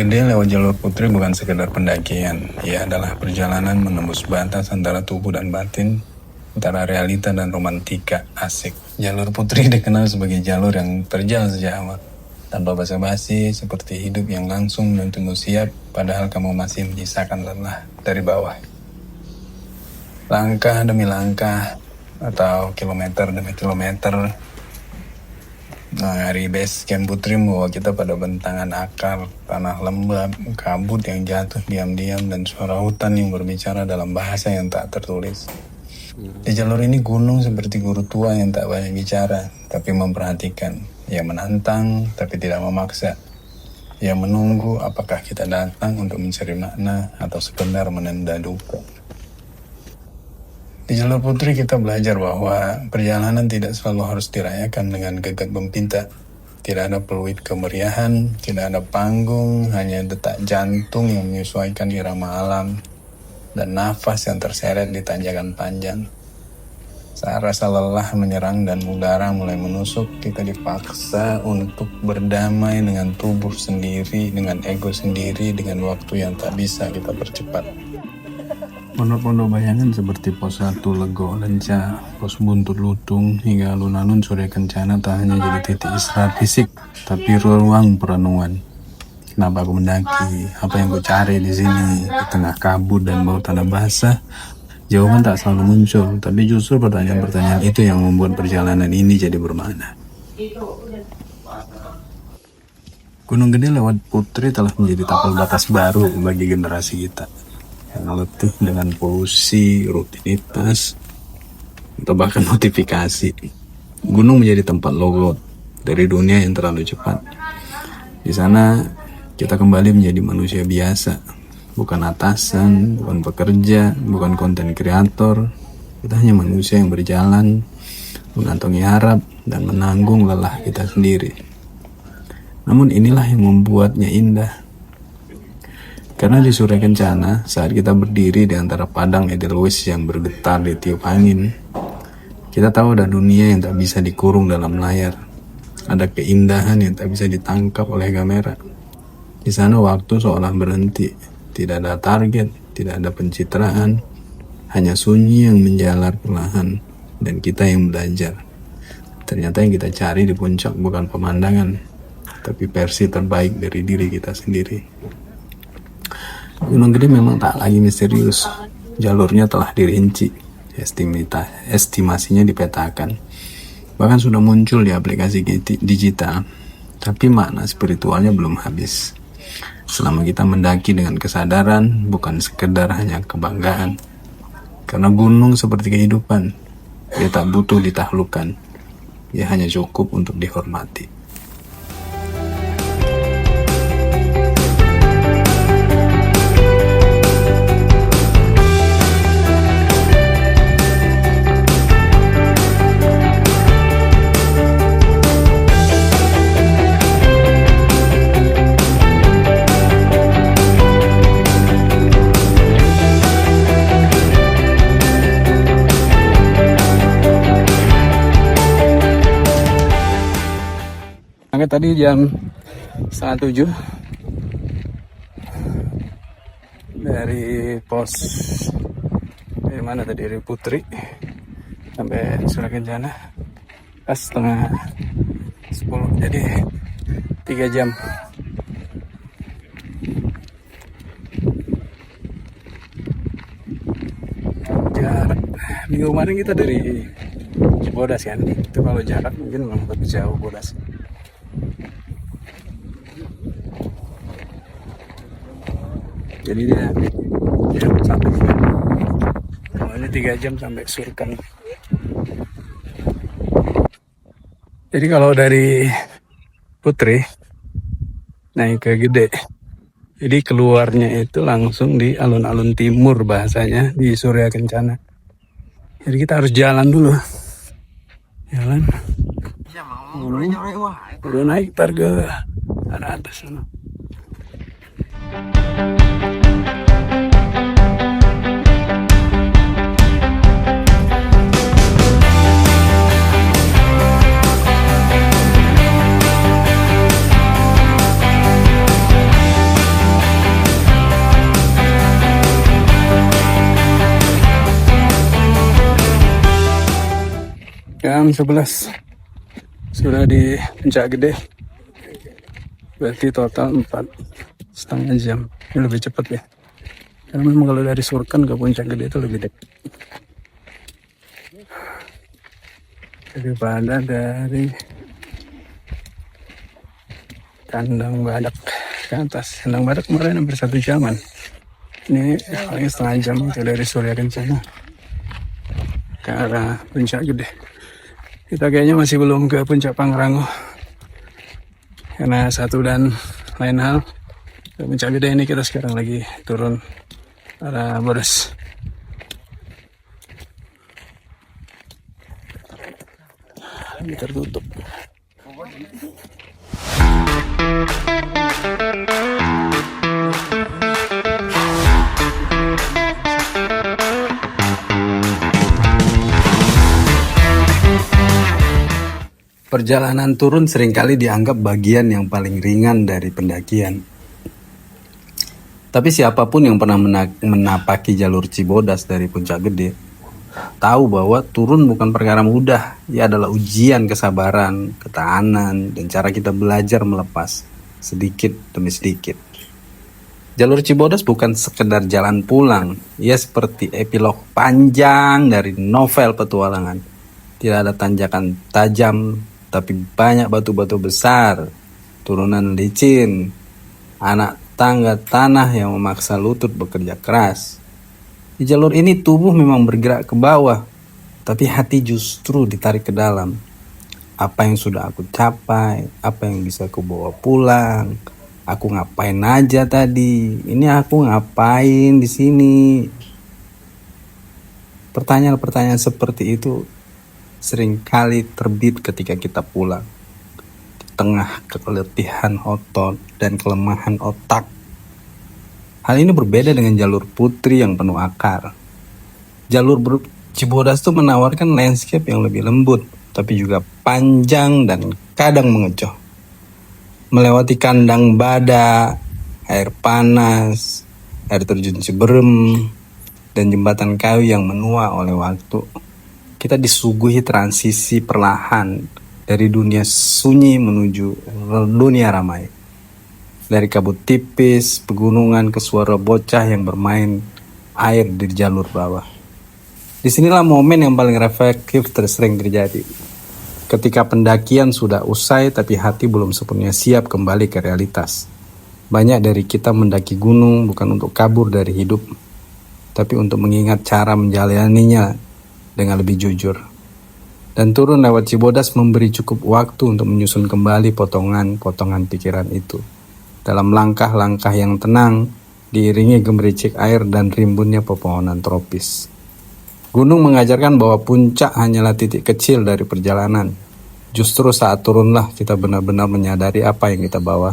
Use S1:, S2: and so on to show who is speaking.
S1: Gede lewat jalur putri bukan sekedar pendakian, ia adalah perjalanan menembus batas antara tubuh dan batin, antara realita dan romantika asik. Jalur putri dikenal sebagai jalur yang terjal sejak awal, tanpa basa-basi, seperti hidup yang langsung dan tunggu siap, padahal kamu masih menyisakan lelah dari bawah. Langkah demi langkah, atau kilometer demi kilometer, hari base camp putri membawa kita pada bentangan akar, tanah lembab, kabut yang jatuh diam-diam, dan suara hutan yang berbicara dalam bahasa yang tak tertulis. Di jalur ini gunung seperti guru tua yang tak banyak bicara, tapi memperhatikan. Ia menantang, tapi tidak memaksa. Ia menunggu apakah kita datang untuk mencari makna atau sekedar menenda duka. Di jalur putri kita belajar bahwa perjalanan tidak selalu harus dirayakan dengan gegap gempita. Tidak ada peluit kemeriahan, tidak ada panggung, hanya detak jantung yang menyesuaikan irama alam dan nafas yang terseret di tanjakan panjang. Saat rasa lelah menyerang dan udara mulai menusuk, kita dipaksa untuk berdamai dengan tubuh sendiri, dengan ego sendiri, dengan waktu yang tak bisa kita percepat. Pondok-pondok bayangan seperti pos 1 Lego Lenca, pos Buntut Lutung, hingga alun-alun Surya Kencana tak hanya jadi titik istirahat fisik, tapi ruang perenungan. Kenapa aku mendaki? Apa yang ku cari di sini? Di tengah kabut dan bau tanah basah, jawaban tak selalu muncul, tapi justru pertanyaan-pertanyaan itu yang membuat perjalanan ini jadi bermakna. Gunung Gede lewat Putri telah menjadi tapal batas baru bagi generasi kita yang letih dengan polusi, rutinitas, atau bahkan notifikasi. Gunung menjadi tempat logout dari dunia yang terlalu cepat. Di sana kita kembali menjadi manusia biasa, bukan atasan, bukan pekerja, bukan konten kreator. Kita hanya manusia yang berjalan, mengantongi harap, dan menanggung lelah kita sendiri. Namun inilah yang membuatnya indah. Karena di Surya Kencana, saat kita berdiri di antara padang edelweiss yang bergetar di tiup angin, kita tahu ada dunia yang tak bisa dikurung dalam layar. Ada keindahan yang tak bisa ditangkap oleh kamera. Di sana waktu seolah berhenti, tidak ada target, tidak ada pencitraan, hanya sunyi yang menjalar perlahan, dan kita yang belajar. Ternyata yang kita cari di puncak bukan pemandangan, tapi versi terbaik dari diri kita sendiri. Gunung Gede memang tak lagi misterius, jalurnya telah dirinci, estimasinya dipetakan, bahkan sudah muncul di aplikasi digital, tapi makna spiritualnya belum habis. Selama kita mendaki dengan kesadaran, bukan sekedar hanya kebanggaan, karena gunung seperti kehidupan, dia tak butuh ditaklukkan, dia hanya cukup untuk dihormati. Tadi jam 6:30 dari pos dari mana tadi, dari Putri sampai Surya Kencana pas setengah 10, jadi 3 jam. Jarak minggu kemarin kita dari Cibodas kan, itu kalau jarak mungkin memang lebih jauh Bodas. Jadi dia sampai ini 3 jam sampai Surkan. Jadi kalau dari Putri naik ke Gede, jadi keluarnya itu langsung di alun-alun timur bahasanya, di Surya Kencana. Jadi kita harus jalan dulu, jalan. Udah naik tar ke arah atas sana. Jam 11 sudah di Puncak Gede. Berarti total 4,5 jam. Ini lebih cepat ya. Karena memang kalau dari Surkan ke Puncak Gede itu lebih dekat daripada dari Kandang Badak ke atas. Kandang Badak kemarin hampir 1 jaman. Ini paling setengah jam itu dari Surya Kencana ke arah Puncak Gede. Kita kayaknya masih belum ke Puncak Pangrango karena satu dan lain hal. Ke Puncak Gede ini kita sekarang lagi turun arah Bodas. Lagi tertutup. Perjalanan turun seringkali dianggap bagian yang paling ringan dari pendakian. Tapi siapapun yang pernah menapaki jalur Cibodas dari Puncak Gede tahu bahwa turun bukan perkara mudah. Ia adalah ujian kesabaran, ketahanan, dan cara kita belajar melepas sedikit demi sedikit. Jalur Cibodas bukan sekedar jalan pulang. Ia seperti epilog panjang dari novel petualangan. Tidak ada tanjakan tajam, tapi banyak batu-batu besar, turunan licin, anak tangga tanah yang memaksa lutut bekerja keras. Di jalur ini tubuh memang bergerak ke bawah, tapi hati justru ditarik ke dalam. Apa yang sudah aku capai, apa yang bisa aku bawa pulang, aku ngapain aja tadi, ini aku ngapain di sini. Pertanyaan-pertanyaan seperti itu seringkali terbit ketika kita pulang. Di tengah keletihan otot dan kelemahan otak. Hal ini berbeda dengan jalur Putri yang penuh akar. Jalur Cibodas itu menawarkan landscape yang lebih lembut, tapi juga panjang dan kadang mengecoh. Melewati kandang Badak, air panas, air terjun Ciberem, dan jembatan kayu yang menua oleh waktu. Kita disuguhi transisi perlahan dari dunia sunyi menuju dunia ramai. Dari kabut tipis, pegunungan ke suara bocah yang bermain air di jalur bawah. Disinilah momen yang paling reflektif sering terjadi. Ketika pendakian sudah usai tapi hati belum sepenuhnya siap kembali ke realitas. Banyak dari kita mendaki gunung bukan untuk kabur dari hidup, tapi untuk mengingat cara menjalaninya dengan lebih jujur. Dan turun lewat Cibodas memberi cukup waktu untuk menyusun kembali potongan-potongan pikiran itu. Dalam langkah-langkah yang tenang, diiringi gemericik air dan rimbunnya pepohonan tropis. Gunung mengajarkan bahwa puncak hanyalah titik kecil dari perjalanan. Justru saat turunlah kita benar-benar menyadari apa yang kita bawa.